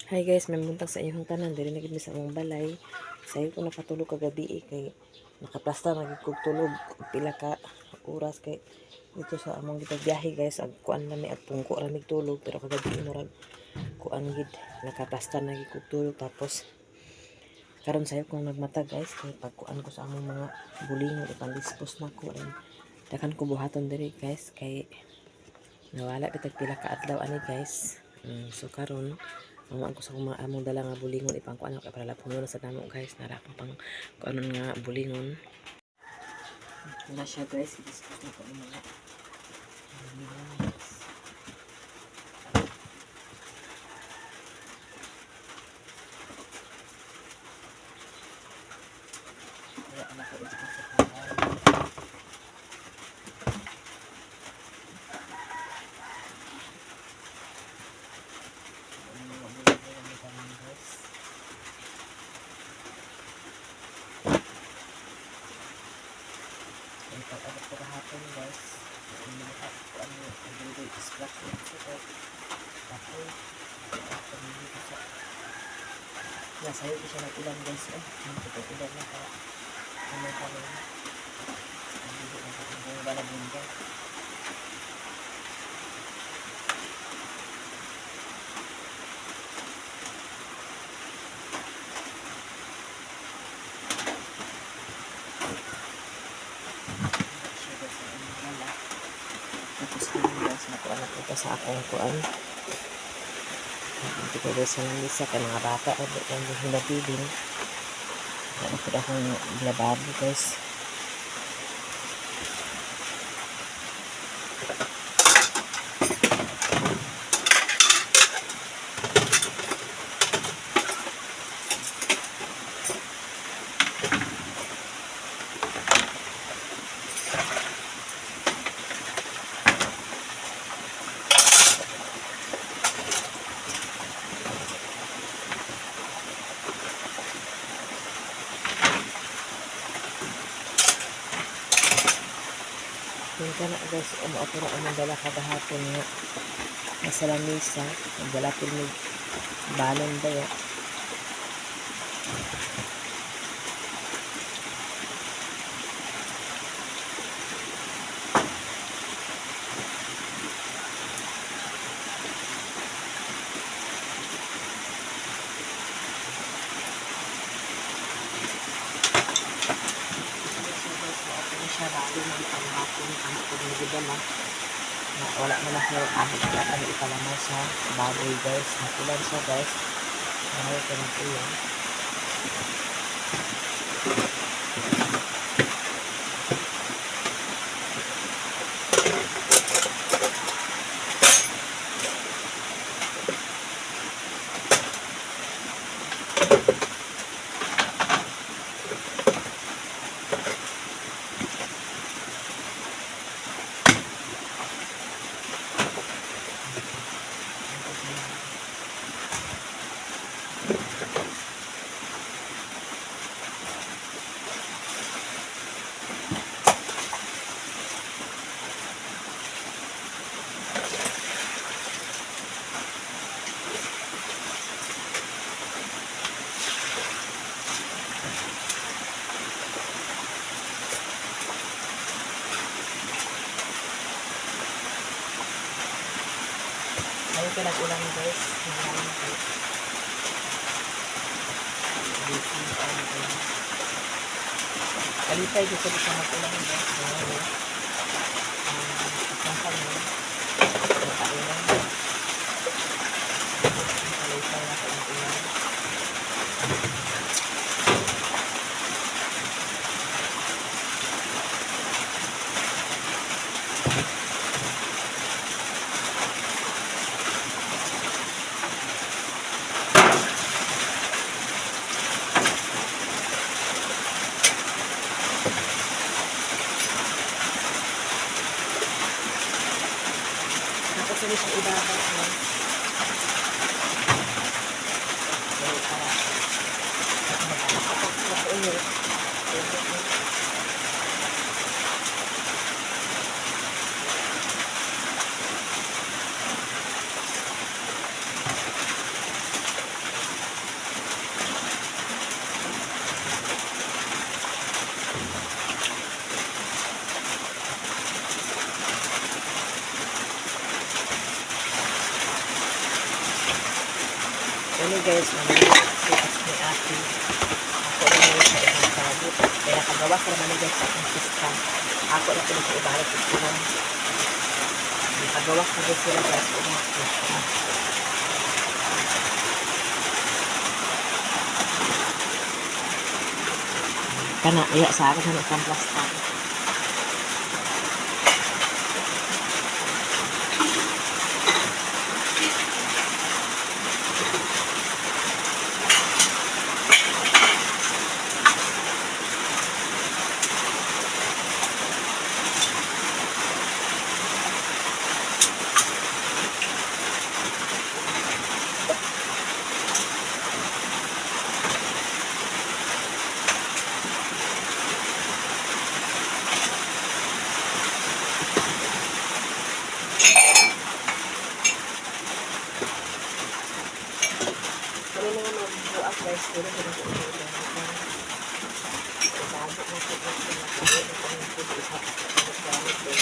Hi guys, may buntag sa inyong tanan. Dili na gid mi sa among balay. Sayo ko nakatulog kagabi kay nakaplasta na gid kog tulog pila ka oras kay dito sa among gipagbiyahe guys ag kuan lami at pungko ra mig tulog pero kagabi murag kuan gid nakaplasta na gid kog tulog tapos karon sayo kong nagmata guys kay pagkuan ko sa among mga bulingon ipang-dispose na ko and dakan ko buhaton diri guys kay nawala bitag pila ka adlaw ani guys. So karon amuan ko sa among dala nga bulingon ipangkuan ako para lapon na sa damo guys narapang pang kuanon nga bulingon na siya guys i-discuss na ko ang mga bulingon guys. Kaya anak ko i-discuss sa kanya pag-abot ko kahapon guys mga kuan mo everyday scratch mo sa tapos pamili ko sa nasayo ko siya nag-ulan guys ulan na ka ano ka rin pamili na ka ang balabunda tapos ano guys nakuha na ito sa akong kuan hindi ko guys ang lisa ka mga bata o ang hinabilin ano ko akong lababo guys yun ka na guys umuato na among dala kadahapon nga nasa lamisa nagdala ko may balon ba ya siya bali ng panghapon ang pagmigidala na wala mo na siya ahit na kami ipalamay sa baboy guys nakulan siya guys mahal ko na po yan ayun ka nag-ulan guys maraming guys kalipay dito sa mag-ulan guys itong kami nakailan kalipay na sa mag-ulan tapos ulit sa ibabaw Kani guys, namitas ni Aki. Ako na lang sa ibang sabot. Kaya nakagawa ko naman guys sa akong pista. Ako na pala sa ibalik ko sila. Nakagawa ko guys sila guys sa ibang pista. Kana, iya sa akin na isang plasta. Kami mga magbuak guys, pero hindi ko ulit. Bago na ito guys, nakakita ko ng food isa. Gamit din.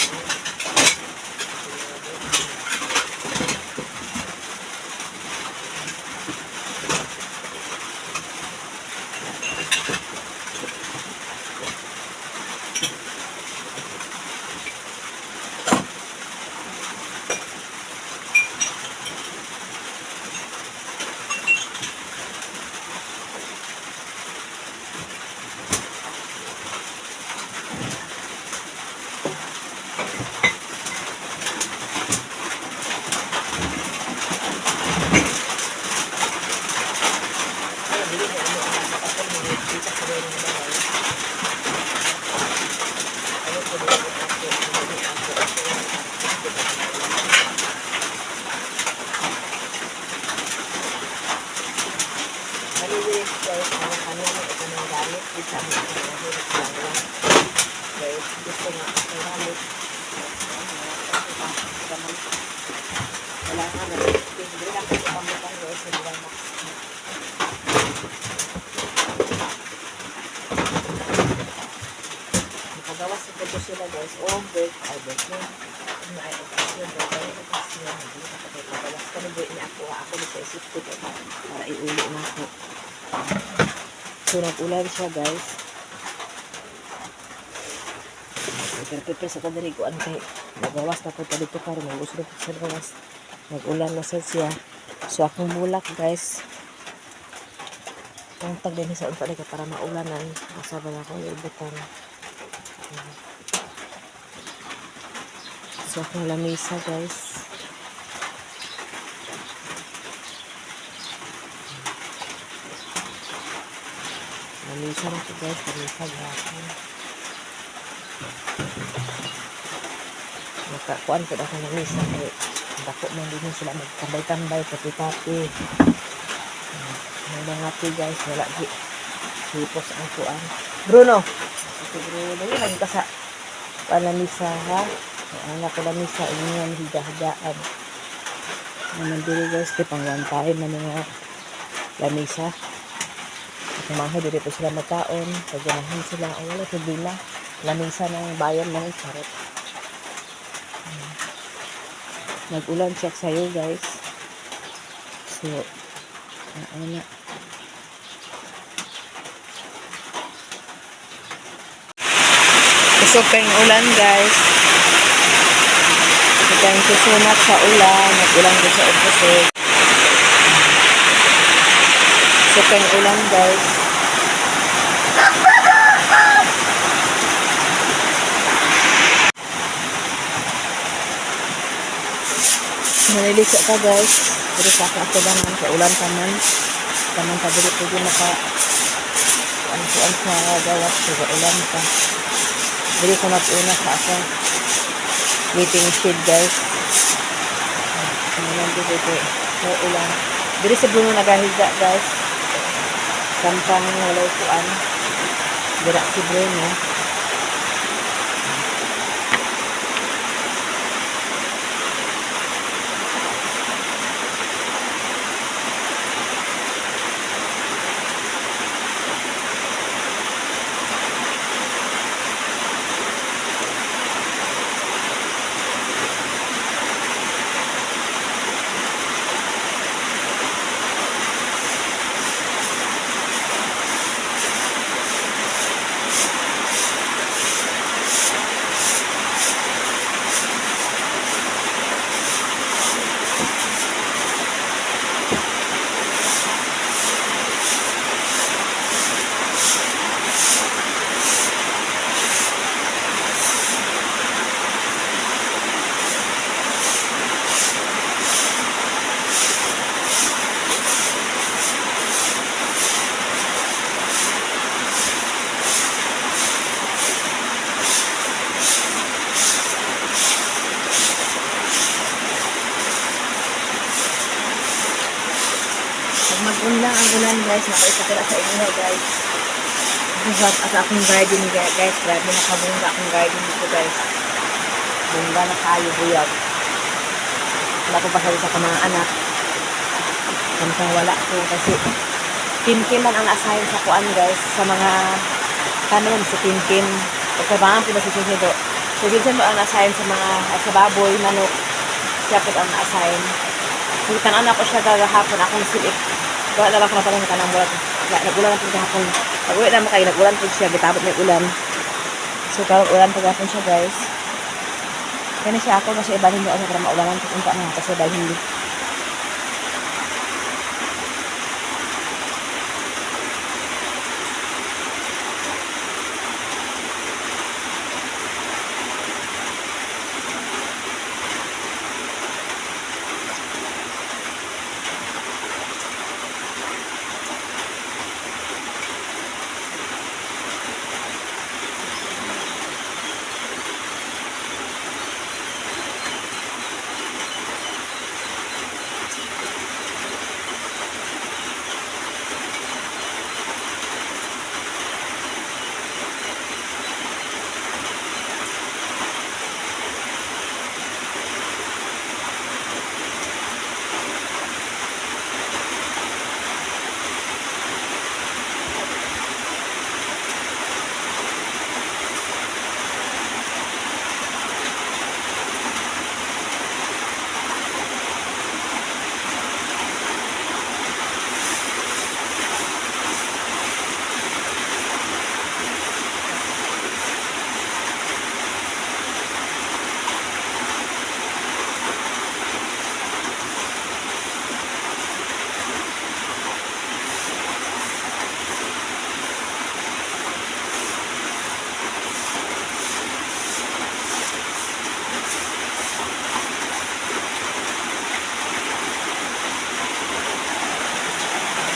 Malinis guys, ano ito ng gamit. Isa mo ito ng hirap lang lang. Guys, gusto nga ito gamit. Kailangan na hindi lang ito pamutan guys. Hindi lang nakagawa sa pagko sila guys. Over, ay guys mo. Ano ay okasyon. Pero okasyon. Hindi na kapag pagawas ka nito. Ako sa isip ko para iuli na ako. So, nag-ulan siya, guys. Prepare sa kadaliguan kay nagawas na po dito karon gusto na po sa gawas. Nag-ulan na siya. So, akong bulak, guys. Tangtag din sa unta para maulanan. Asa ba na akong ibutan. So, akong lamisa, guys. Lamisa na ito guys, lamisa gahapon. Nakakuan po ako lamisa kaya dako man din sila magtambay-tambay, tapi-tapi. May mga ati guys, wala di. Hipos ang kuan. Bruno! Ito Bruno, yun lang ka sa lamisa ha. Ang ako lamisa, inyo yung higa-higaan. Naman dili guys, di pang one time na mga lamisa. Kumahay dito po sila mataon, paganahin sila, o wala problema. Lamisa ng bayan ng charot. Nag-ulan check sa'yo guys. So, ano na. Kusog kayong ulan guys. Kusog kayong susumat sa ulan. Nag-ulan din sa kusog. Kusog kayong ulan guys. Nalilisa ka guys. Pero sa akin ako lang sa ulan taman. Taman pa dito po naka kuan sa gawas. Sa ulan ka. Dili ko nag-una sa akong waiting shed guys. Ulan dito sa ulan. Dili sa Bruno nagahiga guys. Sampang walay kuan. Dira si Bruno. Mag-unlang ang ulan guys, nakaisatira sa inyo guys. Sa akong garden guys, grabe nakabungga akong garden dito guys. Bungga na kayo buyag. Wala ko pasali sa mga anak. Samtang wala ko kasi Kim man ang assign sa kuan guys, sa mga kanon si Kim. Pagkabangan po na si Sido. So, ginsan mo ang assign sa mga sa baboy, manok. Siya po ang assign. So, tanan ako siya gagahapon akong silip. Wala na lang ko natanong ka ng bulat. Nag-ulan po kahapon. Nag-uwi naman kayo, nag-ulan po siya. Gitabot may ulan. So, karong ulan pagkapon siya guys. Kaya siya ako kasi iba hindi ako para maulanan po kung paano kasi dahil hindi.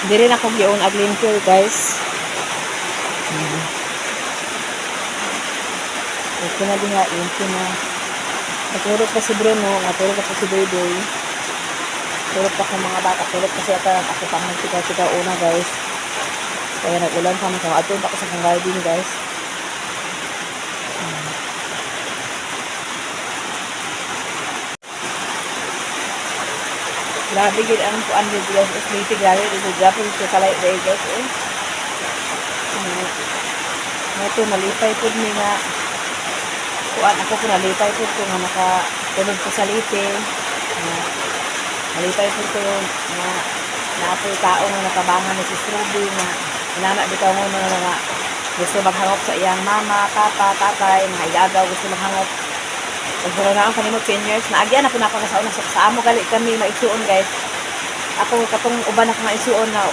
Hindi rin ako giyon aglinker guys. Ito na din nga, ito na. Natulog pa si Bruno, natulog pa si Doy. Tulog pa ng mga bata, tulog kasi ako pang nagtikaw una guys. Kaya nag-ulan pa mga atun ako sa garden guys. Grabe gid ang kuan dito guys, sleepy grabe dito Japan sa kalay day guys. Ito malipay pud ni nga kuan ako kung nalipay pud ko nga nakatulog ko sa lipi. Malipay pud ko nga naapoy tao nga nakabangan ni si Ruby nga inana bitaw mo nga gusto maghangop sa iyang mama, papa, tatay, mga igagaw gusto maghangop. Pag na ang kanimot 10 years, naagyan na po na ako sa una. Sa amo gali kami maisuon guys. Ako katong uban ako maisuon na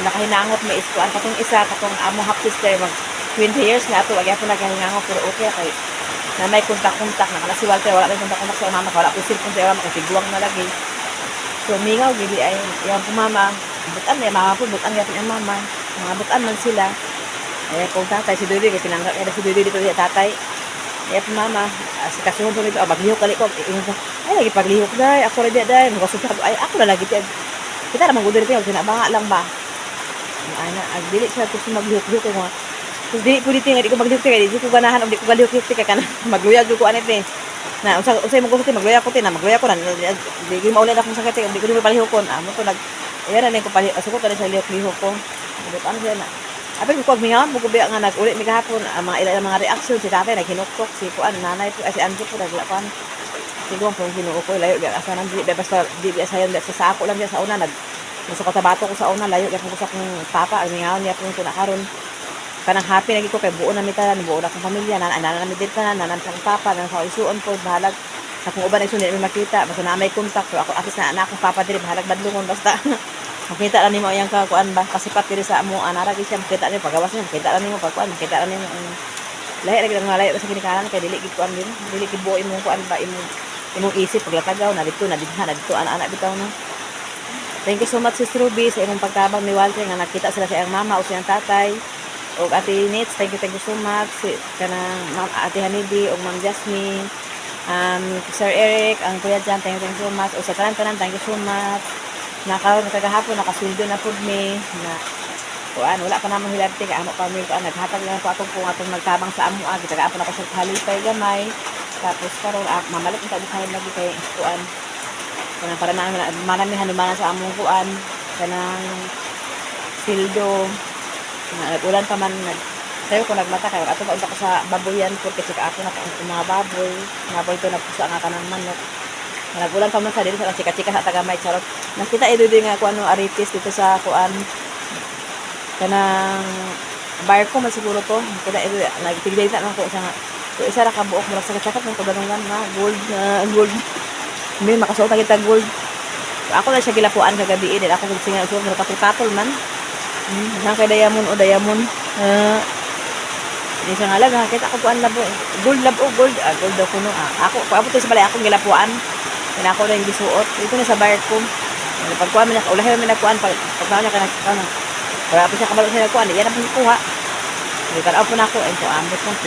nakahinangot may iskuan. Katong isa, katong amo half sister, mag 20 years na ato. Agyan po nakahinangot, pero okay kay na may kontak-kontak. Nakala si Walter, wala may kontak-kontak sa mama. Wala po cellphone sa mama, kasi guwang na lagi. So, mingaw, gili ay, yung po mama, butan na, mama po, butan nga po yung mama. Mga butan man sila. Eh, kung tatay, si Dudy, kasi pinanggap kaya si Dudy dito tatay. Kaya po mama, si kasunod po nito, maglihok kali ko. Ay, lagi paglihok dahi. Ako rin dahi. Magkasuntado. Ay, ako na lagi. Kita naman gudo rin. Sinabanga lang ba? Ana, dili siya gusto maglihok-lihok. Kung dili po dito, hindi ko maglihok. Hindi ko ganahan. Hindi ko maglihok-lihok. Kaya magluyag ko anit eh. Na, usay mo gusto magluyag ko. Magluyag ko na. Hindi ko maulit akong sakit. Hindi ko din palihokon. Amo to ayan na ko palihok. Asukot na sa lihok-lihok ko. Ano siya na. Apil ko mingawan mo kubi nga nag-uli mi gahapon mga ilang mga reaction si tatay naghinuktok si kuan nanay po si Angie po naglapan siguro po hinuo ko layo gyud asa nang di basta di sa yan sa ako lang sa una gusto ko tabato ko sa una layo gyud ko sa akong papa ang mingawan niya po na karon kanang happy lagi ko kay buo na mi tanan buo na akong pamilya na mi dit tanan nanan sa papa nang sa isuon po bahalag sa kung uban ay sunod mi makita basta na may kontak pero ako atis na anak akong papa diri bahalag badlungon basta makita lang nimo yang kuan ba pasipat diri sa amo anara gyud siya makita nimo pagawas niya makita lang nimo pagkuan makita lang nimo lahi lagi nga lahi sa kinikanan kay dili gid kuan din dili gid buo imong kuan ba imong isip paglatagaw na dito ana bitaw no. Thank you so much Sis Ruby sa imong pagtabang ni Walter nga nakita sila sa iyang mama o sa iyang tatay o Ate Nits thank you so much kanang Ate Hanidi o Ma'am Jasmine Sir Eric ang Kuya Jan thank you so much o sa tanan thank you so much Nakaroon kagahapon nakasweldo na pud mi na kuan wala pa namang hilabti kay amo pa mi kuan naghatag lang po ako kung atong nagtabang sa amo gitagaan pa na ko sa halipay gamay tapos karon mamalik ta sa lagi kay kuan kanang para na manami hanuman sa among kuan kanang sildo ulan pa man sayo ko nagmata kay ato pa unta ko sa baboyan po kasi ako na mga baboy to na pusa nga kanang manok nagulan pa man sa dito sa chika-chika sa tagamay charot nakita ido nga kuan no aripis dito sa kuan kanang barko man siguro to kada nagtigday na ko sa so isa ra ka buok mura sa sakit ng kabalungan na gold may makasuot kita gold ako na siya gilapuan kagabi din ako singa uso mura katol man nang kay diamond di sa ngalan nakita ko kuan labo gold gold daw kuno ako paabot sa balay akong gilapuan kaya ako na yung gisuot dito na sa barko pagkuan man ulahay man nakuan pagkuan na kanang wala pa siya kabalo siya nagkuhan. Yan ang pagkuha. Nagkaraw po na ako. Ay, ito ambot lang.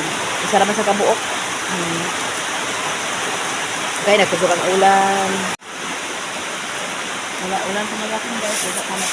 Isa naman sa kabuok. Okay, nagtubog ang ulan. Wala, ulan sa mga akin guys. Wala ka na.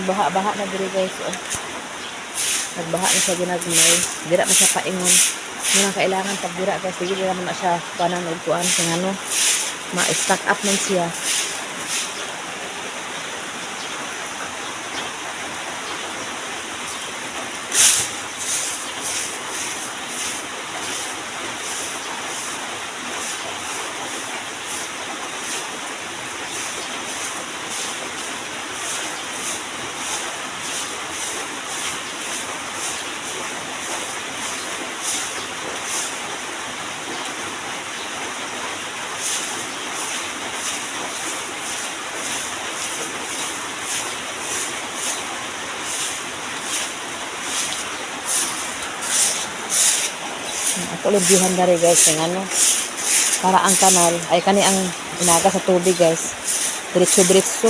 Baha-baha na diri guys. Nagbaha na siya ginagmay. Dira man siya paingon. Muna kailangan pag dira guys. Sige dira man na siya panang nagkuan kung ano. Ma-stack up man siya. Ako lubihan na rin guys yung ano para ang kanal ay kani ang inaga sa tubig guys diretso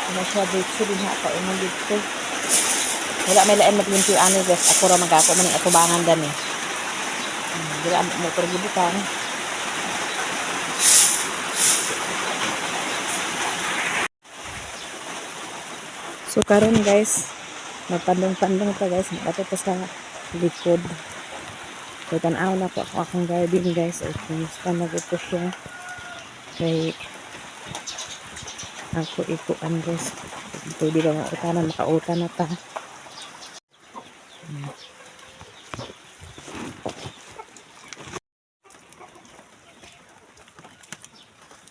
ano siya diretso din ha paingon dito wala may lain maglimpyo ani guys ako ra magako man yung atubangan dan eh dila mo pergibutan. So karon guys, magpandong-pandong pa guys, matapos na likod. So tanaw na po ako akong garden guys. Ay kumusta na ito siya. Kay ako ikuan guys. Pwede ba mautanan, makautan na ta.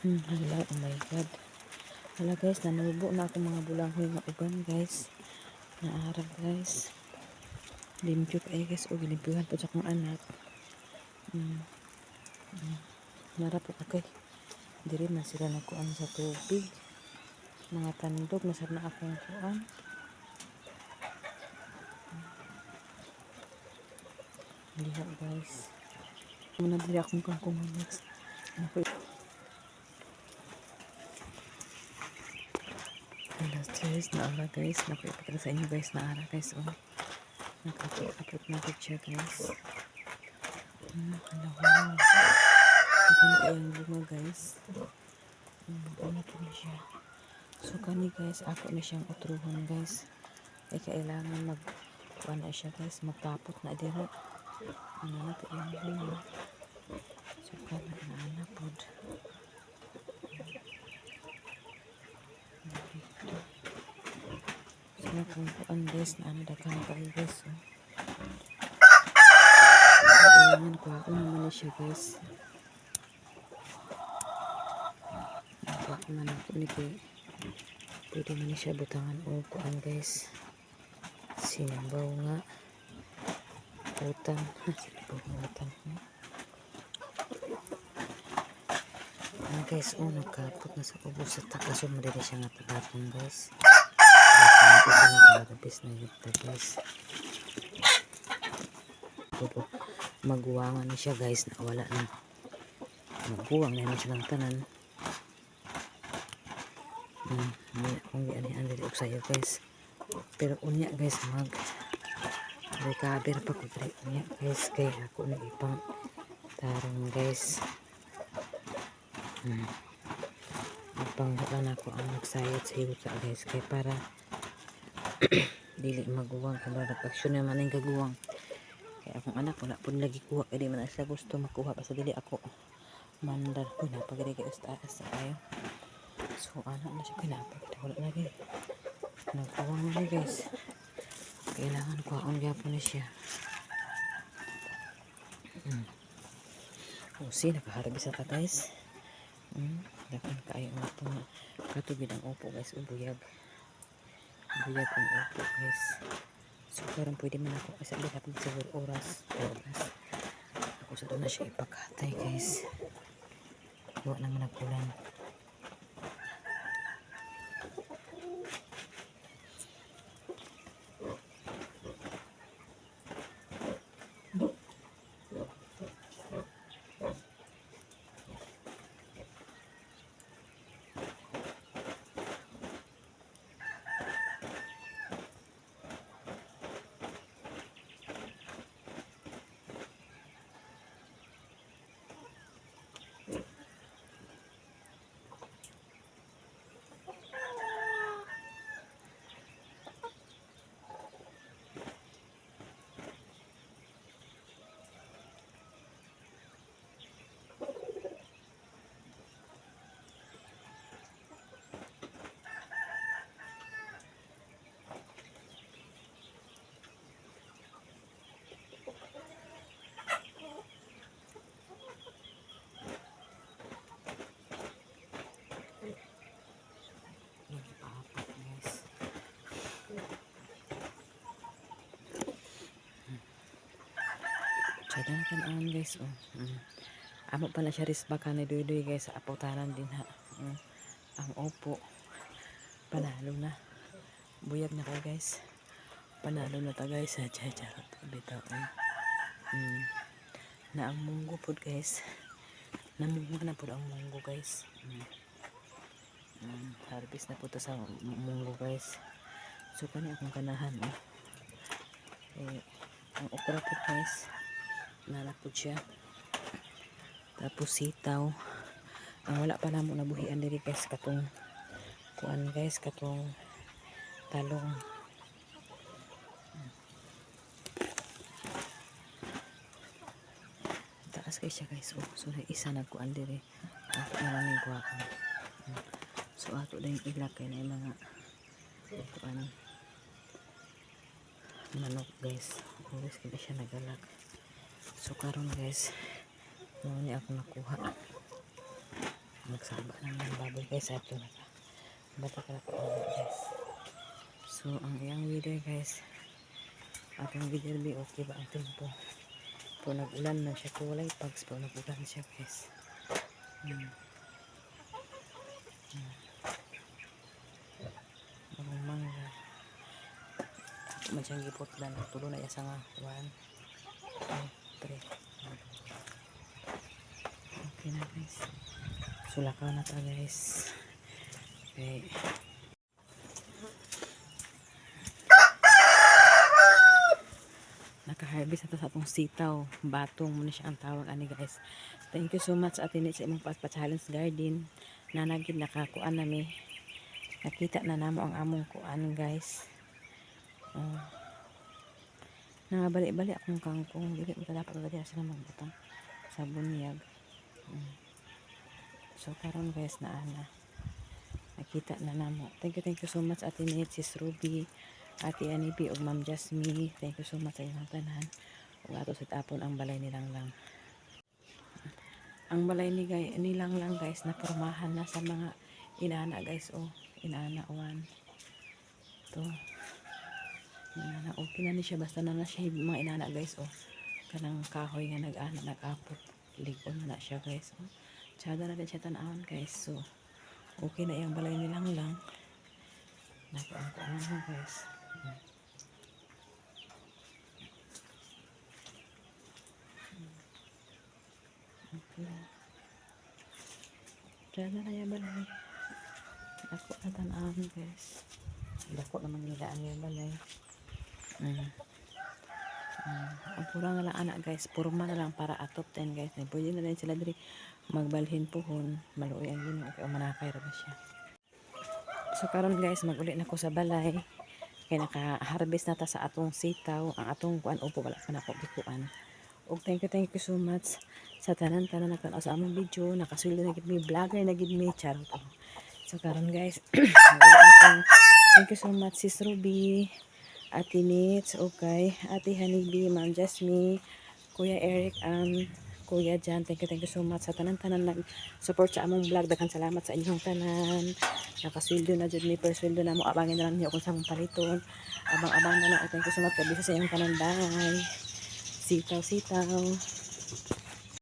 Hala, oh my god. Hala guys, nanubo na ako mga bulanghoy nga uban guys. Naarap guys. Limpyo kayo guys. O gilimpyohan po sa akong anak. Narap po okay. Diri na sila nakuan sa tubig. Mga tandog, nasad na akong kuan. Liha guys. Muna diri akong kangkungan guys. Alas guys, naara guys. Nakipagkita sa inyo guys, naara guys. Oh. Nakapit na siya guys. Wow. Ito na kayang bunga guys. Ano po na siya. So kani guys, ako na siyang utruhon guys. Ay kailangan na siya guys. Magtapot na dira. Ano na po yung bunga. So kani na po. So kung kuan guys, na ano dagang kayo guys. Kailangan ko ako naman siya guys. Ako man ako ni kay pwede man siya butangan o kuan guys. Simbaw nga utang. Simbaw nga utang. Guys, nagkapot na sa ubos sa takas. So madali siya nga tagatong guys. Ito na nakarabis na yun guys. Maguwangan na siya guys, nawala na. Maguwang na siya ng tanan. Kung di ani dili og sayo guys. Pero unya guys recover pa ko diri unya guys kay ako na ipang tarong guys. Ipanghulan ako ang magsayot sa iwot guys kay para dili maguwang kung baga aksyon naman ang gaguwang. Kaya akong anak wala po lagi kuha kaya di man siya gusto makuha basta dili ako mandar ko na pagdiri kay taas tayo. So anak na siya pinapag wala lagi nagkuwang na guys. Kailangan kuhaon gyapon na siya. Si nakaharabis na ta guys. Dapat kayo nga ito nga katubid ang upo guys. Buyag ang upo guys. So parang pwede man ako kasi dapat sa oras ako sa doon na siya ipakatay guys. Huwag naman nagkulan. Sada na tanaan guys. Amo pala siya risbaka na duy guys sa aputanan din ha. Ang upo panalo na. Buyag na kayo guys. Panalo na ta guys ha. Charot bitaw. Na ang munggo pod guys. Namungo na pod ang munggo guys. Harvest na po to sa munggo guys. So kani akong kanahan ang okra po guys nalapod siya. Tapos sitaw. Ang wala pa namo nabuhian diri guys katong kuan guys katong talong. lakas kay siya guys. Oh, so isa nagkuan dire. Ato na lang yung kuha ko. So ato din ilak kay na yung mga kuan manok guys. Always kaya siya nagalak. So karon guys, ni ako nakuha. Nagsaba na ng baboy guys. Ato na ka. Bata ka na po guys. So ang iyang weather guys, atong weather be okay ba ang tempo. Po nag-ulan na siya, kulay pags po nag-ulan siya guys. Ang mangga man siyang gipot lang, tulo na isa nga 1, 2, 3. Okay na guys, sulakaw na ta guys. Okay, naka-harvest na ta sa atong sitaw, batong muna siya ang tawag ani guys. Thank you so much atin sa imong pa-challenge garden na nagid nakakuan nami. Nakita na namo ang among kuan guys. Nabalik-balik akong kangkong, dili mo dapat dali sila magbutang sa bunyag. So karon guys na ana nakita na namo. Thank you so much Ate Nate, Sis Ruby, Ate Anibi ug Ma'am Jasmine. Thank you so much sa inyong tanan. Ug ato sa tapon ang balay nilang lang. Ang balay ni guys nilang lang guys na pormahan na sa mga inana guys. Oh, inana 1 to. Inana okay na ni siya, basta na siya mga inana guys. Oh, kanang kahoy nga nag-ana nag-apot, ligon na siya guys. Oh, tsada na din siya tanawon guys. So okay na yung balay nilang lang. Nakaangkuan mo guys. Okay. Tsada na yung balay. Ako na tanawon guys. Dako naman nilaan yung balay. Ang pura nga lang anak guys, purma na lang para atop 10 guys. Pwede na rin sila diri magbalhin pohon, maluoy ang Ginoo kay manakay ra ba siya. So karon guys, mag-uli na ko sa balay. Kay naka-harvest na ta sa atong sitaw, ang atong kuan upo wala pa nako bikuan. Og thank you so much sa tanan-tanan nagtan sa among video. Nakasweldo na gid mi, vlogger na gid mi, charot. So karon guys, thank you so much Sis Ruby, Ate Nitz, okay, Ate Hanibi, Ma'am Jasmine, Kuya Eric, Kuya Jan, thank you so much sa tanan-tanan nag-support sa among vlog. Daghang salamat sa inyong tanan. Nakasweldo na jud mi, per sweldo na mo, abangin na lang niyo kung sa mong paliton. Abang-abang na lang. Thank you so much. Kabisa sa inyong tanan. Bye. Sitaw.